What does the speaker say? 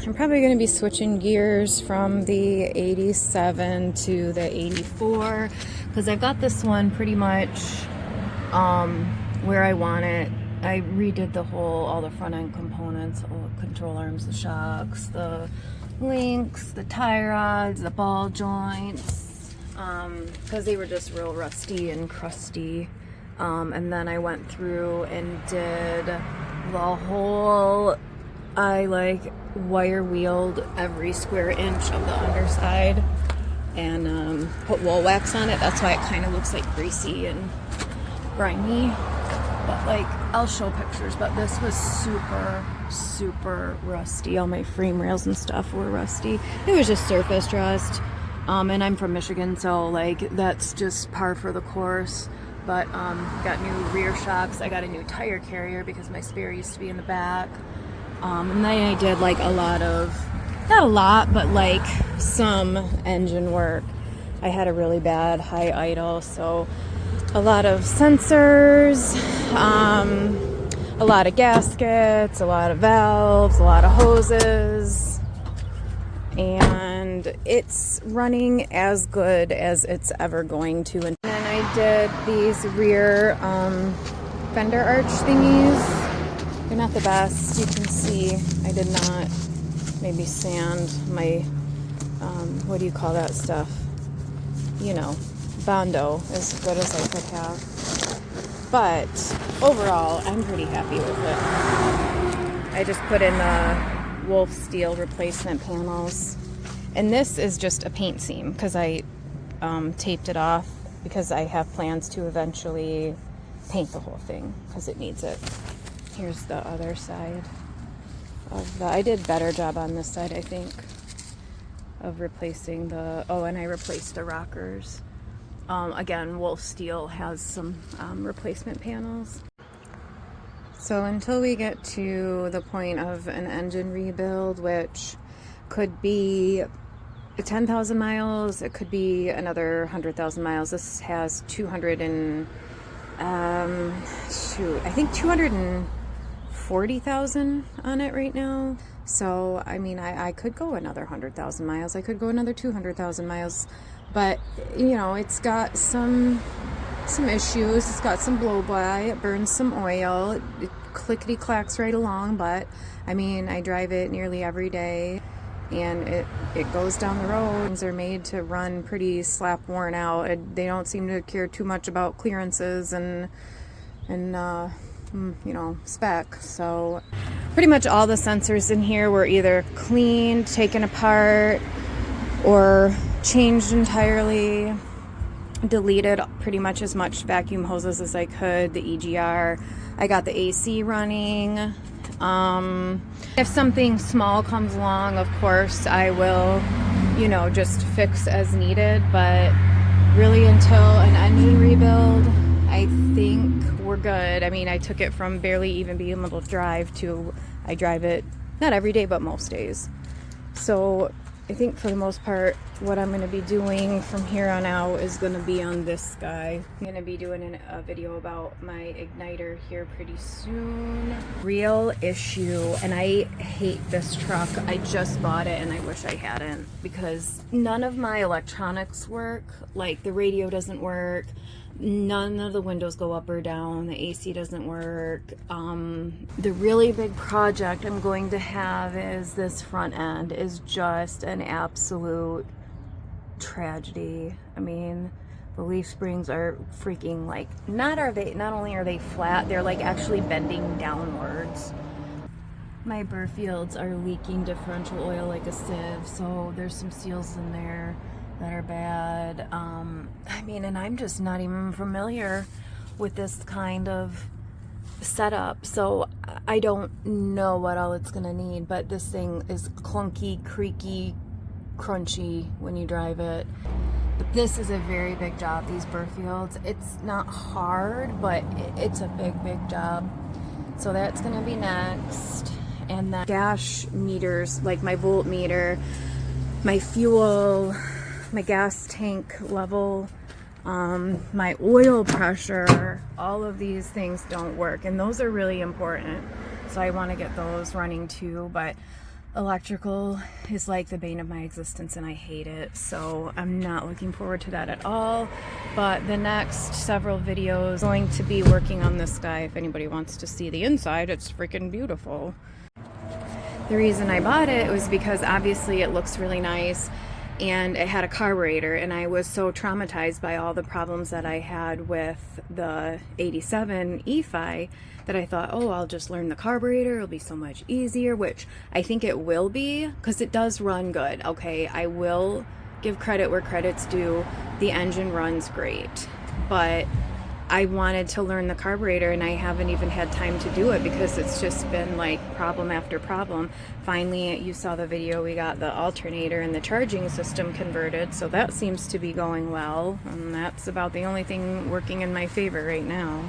I'm probably going to be switching gears from the 87 to the 84 because I've got this one pretty much where I want it. I redid all the front end components, all the control arms, the shocks, the links, the tie rods, the ball joints, because they were just real rusty and crusty. And then I went through and did the whole, I like wire wheeled every square inch of the underside and put wool wax on it. That's why it kind of looks like greasy and grimy. But like, I'll show pictures, but this was super rusty. All my frame rails and stuff were rusty. It was just surface rust. And I'm from Michigan, so like that's just par for the course. But got new rear shocks. I got a new tire carrier because my spare used to be in the back. And then I did like a lot of, not a lot, but like some engine work. I had a really bad high idle, so a lot of sensors, a lot of gaskets, a lot of valves, a lot of hoses, and it's running as good as it's ever going to. And then I did these rear fender arch thingies. They're not the best. You can see I did not maybe sand my, what do you call that stuff? You know, Bondo as good as I could have, but overall I'm pretty happy with it. I just put in the Wolf steel replacement panels, and this is just a paint seam because I taped it off because I have plans to eventually paint the whole thing because it needs it. Here's the other side of the, I did a better job on this side, I think, of replacing the, oh, and I replaced the rockers. Again, Wolf Steel has some replacement panels. So until we get to the point of an engine rebuild, which could be 10,000 miles, it could be another 100,000 miles. This has 200 and, I think 240,000 on it right now. So, I mean, I could go another 100,000 miles. I could go another 200,000 miles. But, you know, it's got some issues. It's got some blow-by. It burns some oil. It clickety-clacks right along. But, I mean, I drive it nearly every day. And it goes down the road. Things are made to run pretty slap worn out. They don't seem to care too much about clearances and you know, spec. So pretty much all the sensors in here were either cleaned, taken apart, or changed entirely. Deleted pretty much as much vacuum hoses as I could. The EGR. I got the AC running. If something small comes along, of course I will, you know, just fix as needed. But really, until an engine rebuild, I think we're good. I mean, I took it from barely even being able to drive to I drive it not every day, but most days. So I think for the most part, what I'm going to be doing from here on out is going to be on this guy. I'm going to be doing a video about my igniter here pretty soon. Real issue, and I hate this truck. I just bought it and I wish I hadn't, because none of my electronics work. Like the radio doesn't work. None of the windows go up or down. The AC doesn't work. The really big project I'm going to have is this front end is just an absolute tragedy. I mean, the leaf springs are freaking like, not only are they flat, they're like actually bending downwards. My burr fields are leaking differential oil like a sieve, so there's some seals in there that are bad. I mean, and I'm just not even familiar with this kind of setup, so I don't know what all it's gonna need, but this thing is clunky, creaky, crunchy when you drive it. But this is a very big job, these burr fields. It's not hard, but it's a big job. So that's gonna be next. And then gas meters, like my voltmeter, my fuel, my gas tank level, my oil pressure, all of these things don't work, and those are really important. So I want to get those running too. But Electrical is like the bane of my existence and I hate it, so I'm not looking forward to that at all. But the next several videos going to be working on this guy. If anybody wants to see the inside, it's freaking beautiful. The reason I bought it was because obviously it looks really nice and it had a carburetor, and I was so traumatized by all the problems that I had with the 87 E-Fi that I thought, oh, I'll just learn the carburetor, it'll be so much easier, which I think it will be, because it does run good. Okay, I will give credit where credit's due. The engine runs great, but I wanted to learn the carburetor and I haven't even had time to do it because it's just been like problem after problem. Finally, you saw the video, we got the alternator and the charging system converted, so that seems to be going well, and that's about the only thing working in my favor right now.